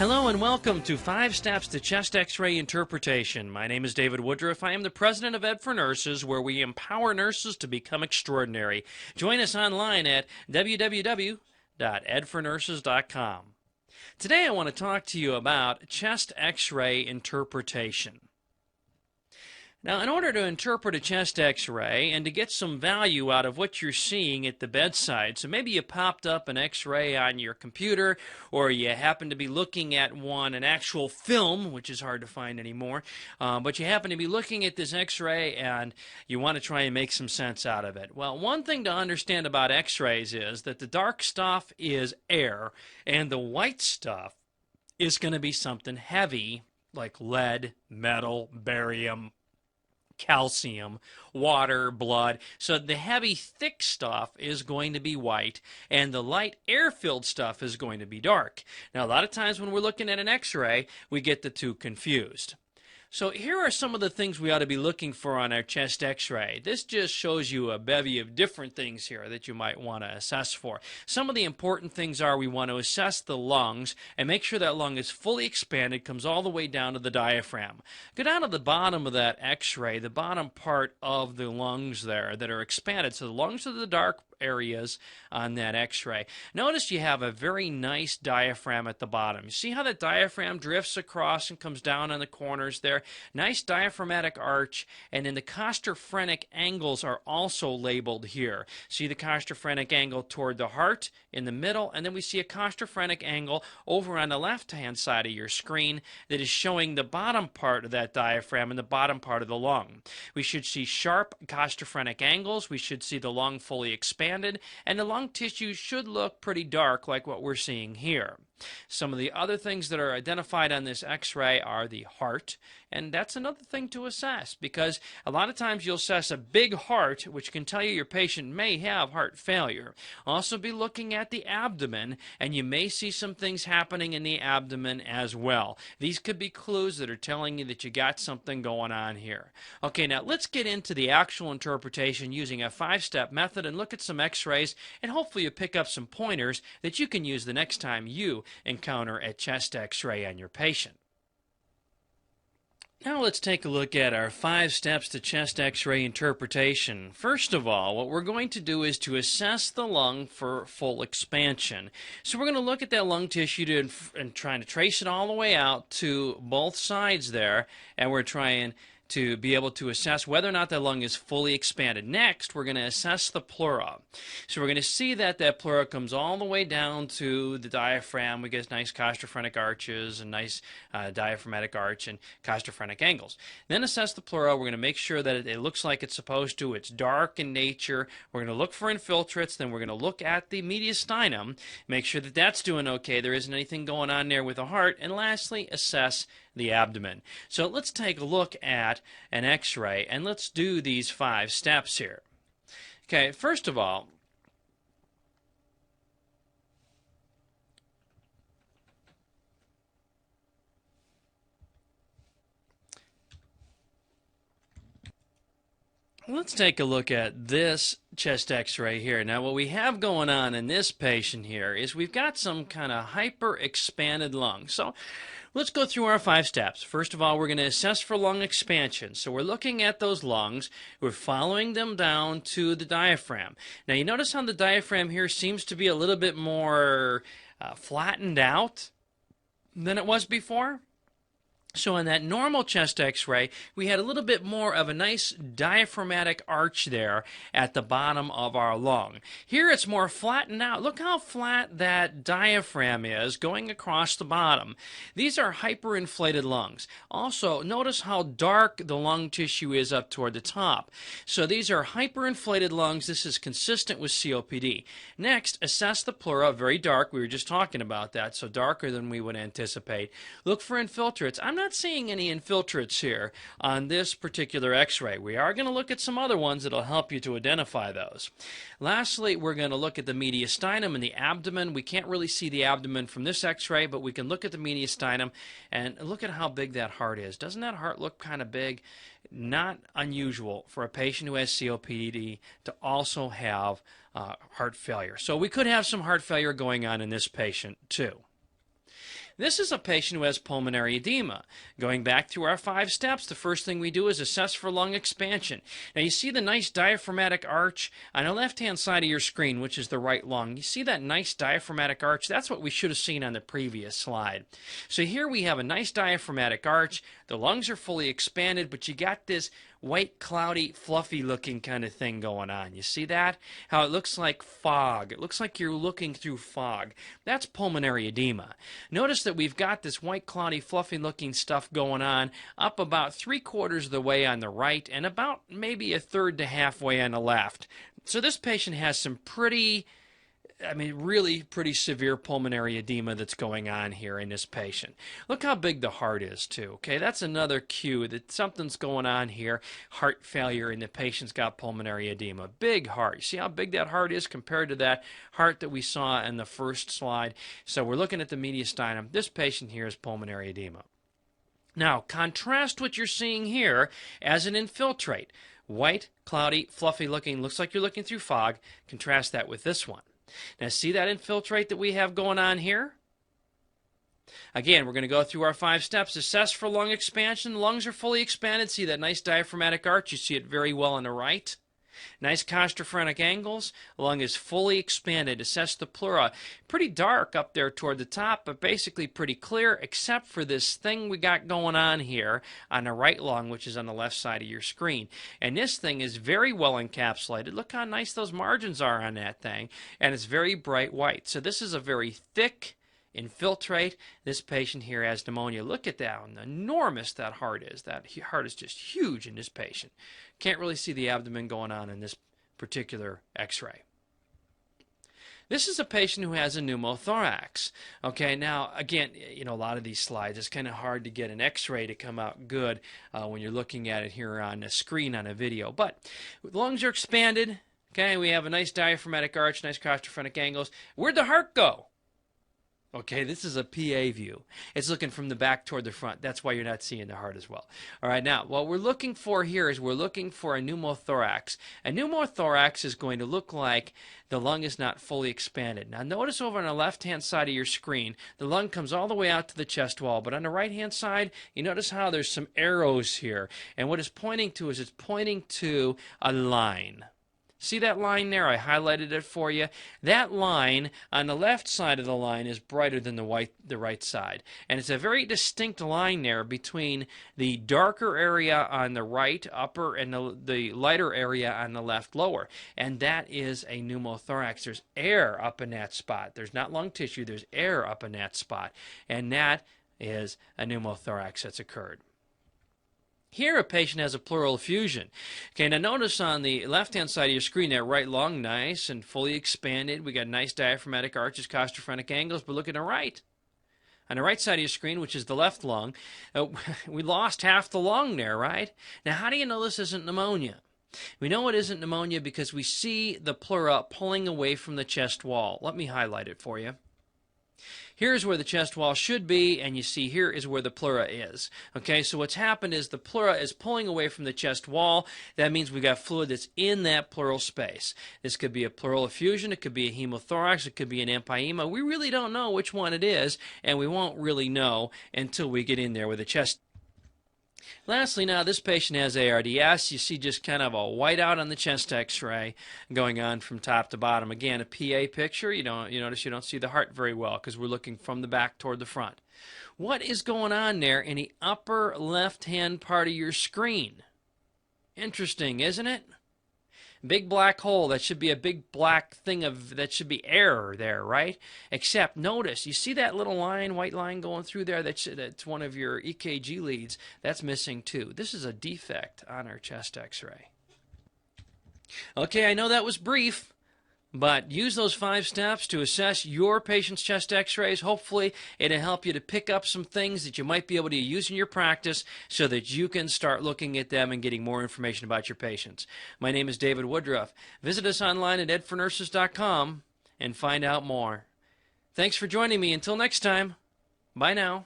Hello and welcome to 5 Steps to Chest X-Ray Interpretation. My name is David Woodruff. I am the president of Ed for Nurses, where we empower nurses to become extraordinary. Join us online at www.edfornurses.com. Today I want to talk to you about chest X-ray interpretation. Now, in order to interpret a chest X-ray and to get some value out of what you're seeing at the bedside, so maybe you popped up an X-ray on your computer, or you happen to be looking at an actual film, which is hard to find anymore, but you happen to be looking at this X-ray and you want to try and make some sense out of it. Well, one thing to understand about X-rays is that the dark stuff is air, and the white stuff is going to be something heavy like lead, metal, barium, calcium, water, blood. So the heavy, thick stuff is going to be white, and the light, air-filled stuff is going to be dark. Now, a lot of times when we're looking at an X-ray, we get the two confused. So here are some of the things we ought to be looking for on our chest X-ray. This just shows you a bevy of different things here that you might want to assess for. Some of the important things are we want to assess the lungs and make sure that lung is fully expanded, comes all the way down to the diaphragm. Go down to the bottom of that X-ray, the bottom part of the lungs there that are expanded. So the lungs are the dark areas on that X-ray. Notice you have a very nice diaphragm at the bottom. You see how the diaphragm drifts across and comes down on the corners there? Nice diaphragmatic arch, and then the costophrenic angles are also labeled here. See the costophrenic angle toward the heart in the middle, and then we see a costophrenic angle over on the left-hand side of your screen that is showing the bottom part of that diaphragm and the bottom part of the lung. We should see sharp costophrenic angles. We should see the lung fully expanded, and the lung tissue should look pretty dark like what we're seeing here. Some of the other things that are identified on this X-ray are the heart, and that's another thing to assess, because a lot of times you'll assess a big heart, which can tell you your patient may have heart failure. Also be looking at the abdomen, and you may see some things happening in the abdomen as well. These could be clues that are telling you that you got something going on here. Okay, now let's get into the actual interpretation using a 5-step method and look at some X-rays, and hopefully you pick up some pointers that you can use the next time you encounter a chest X-ray on your patient. Now let's take a look at our 5 steps to chest X-ray interpretation. First of all, what we're going to do is to assess the lung for full expansion. So we're going to look at that lung tissue and trying to trace it all the way out to both sides there, and we're trying to be able to assess whether or not that lung is fully expanded. Next, we're going to assess the pleura. So we're going to see that that pleura comes all the way down to the diaphragm. We get nice costophrenic arches and nice diaphragmatic arch and costophrenic angles. Then assess the pleura. We're going to make sure that it looks like it's supposed to. It's dark in nature. We're going to look for infiltrates. Then we're going to look at the mediastinum, make sure that that's doing okay. There isn't anything going on there with the heart. And lastly, assess the abdomen. So let's take a look at an X-ray, and let's do these 5 steps here. Okay, first of all, let's take a look at this chest X-ray here. Now, what we have going on in this patient here is we've got some kind of hyper-expanded lung. So let's go through our 5 steps. First of all, we're going to assess for lung expansion. So we're looking at those lungs. We're following them down to the diaphragm. Now, you notice how the diaphragm here seems to be a little bit more flattened out than it was before? So in that normal chest X-ray, we had a little bit more of a nice diaphragmatic arch there at the bottom of our lung. Here it's more flattened out. Look how flat that diaphragm is going across the bottom. These are hyperinflated lungs. Also, notice how dark the lung tissue is up toward the top. So these are hyperinflated lungs. This is consistent with COPD. Next, assess the pleura. Very dark. We were just talking about that, so darker than we would anticipate. Look for infiltrates. I'm not seeing any infiltrates here on this particular X-ray. We are going to look at some other ones that will help you to identify those. Lastly, we're going to look at the mediastinum and the abdomen. We can't really see the abdomen from this X-ray, but we can look at the mediastinum and look at how big that heart is. Doesn't that heart look kind of big? Not unusual for a patient who has COPD to also have heart failure. So we could have some heart failure going on in this patient too. This is a patient who has pulmonary edema. Going back through our 5 steps, the first thing we do is assess for lung expansion. Now you see the nice diaphragmatic arch on the left-hand side of your screen, which is the right lung. You see that nice diaphragmatic arch? That's what we should have seen on the previous slide. So here we have a nice diaphragmatic arch. The lungs are fully expanded, but you got this white, cloudy, fluffy looking kind of thing going on. You see that? How it looks like fog. It looks like you're looking through fog. That's pulmonary edema. Notice that we've got this white, cloudy, fluffy looking stuff going on up about 3/4 of the way on the right and about maybe 1/3 to halfway on the left. So this patient has some really pretty severe pulmonary edema that's going on here in this patient. Look how big the heart is too, okay? That's another cue that something's going on here, heart failure, and the patient's got pulmonary edema. Big heart. You see how big that heart is compared to that heart that we saw in the first slide? So we're looking at the mediastinum. This patient here is pulmonary edema. Now, contrast what you're seeing here as an infiltrate. White, cloudy, fluffy looking, looks like you're looking through fog. Contrast that with this one. Now see that infiltrate that we have going on here? Again, we're going to go through our 5 steps. Assess for lung expansion. The lungs are fully expanded. See that nice diaphragmatic arch? You see it very well on the right. Nice costophrenic angles. The lung is fully expanded. Assess the pleura. Pretty dark up there toward the top, but basically pretty clear, except for this thing we got going on here on the right lung, which is on the left side of your screen. And this thing is very well encapsulated. Look how nice those margins are on that thing. And it's very bright white. So this is a very thick infiltrate. This patient here has pneumonia. Look at that, how enormous that heart is. That heart is just huge in this patient. Can't really see the abdomen going on in this particular x-ray. This is a patient who has a pneumothorax. Okay, now again, you know, a lot of these slides, it's kind of hard to get an x-ray to come out good when you're looking at it here on a screen on a video. But lungs are expanded. Okay, we have a nice diaphragmatic arch, nice costophrenic angles. Where'd the heart go? Okay, this is a PA view. It's looking from the back toward the front. That's why you're not seeing the heart as well. All right, now, what we're looking for here is we're looking for a pneumothorax. A pneumothorax is going to look like the lung is not fully expanded. Now, notice over on the left-hand side of your screen, the lung comes all the way out to the chest wall. But on the right-hand side, you notice how there's some arrows here. And what it's pointing to is it's pointing to a line. See that line there? I highlighted it for you. That line on the left side of the line is brighter than the right side. And it's a very distinct line there between the darker area on the right upper and the lighter area on the left lower. And that is a pneumothorax. There's air up in that spot. There's not lung tissue. There's air up in that spot. And that is a pneumothorax that's occurred. Here a patient has a pleural effusion. Okay, now notice on the left-hand side of your screen, that right lung, nice and fully expanded. We got nice diaphragmatic arches, costophrenic angles, but look at the right. On the right side of your screen, which is the left lung, we lost half the lung there, right? Now, how do you know this isn't pneumonia? We know it isn't pneumonia because we see the pleura pulling away from the chest wall. Let me highlight it for you. Here's where the chest wall should be, and you see here is where the pleura is. Okay, so what's happened is the pleura is pulling away from the chest wall. That means we've got fluid that's in that pleural space. This could be a pleural effusion, it could be a hemothorax, it could be an empyema. We really don't know which one it is, and we won't really know until we get in there with a chest. Lastly, now this patient has ARDS. You see just kind of a whiteout on the chest x-ray going on from top to bottom. Again, a PA picture. You notice you don't see the heart very well because we're looking from the back toward the front. What is going on there in the upper left-hand part of your screen? Interesting, isn't it? Big black hole. That should be a big black thing that should be air there, right? Except notice, you see that little line, white line going through there? That's one of your EKG leads. That's missing too. This is a defect on our chest x-ray. Okay, I know that was brief, but use those 5 steps to assess your patient's chest x-rays. Hopefully, it'll help you to pick up some things that you might be able to use in your practice so that you can start looking at them and getting more information about your patients. My name is David Woodruff. Visit us online at edfornurses.com and find out more. Thanks for joining me. Until next time, bye now.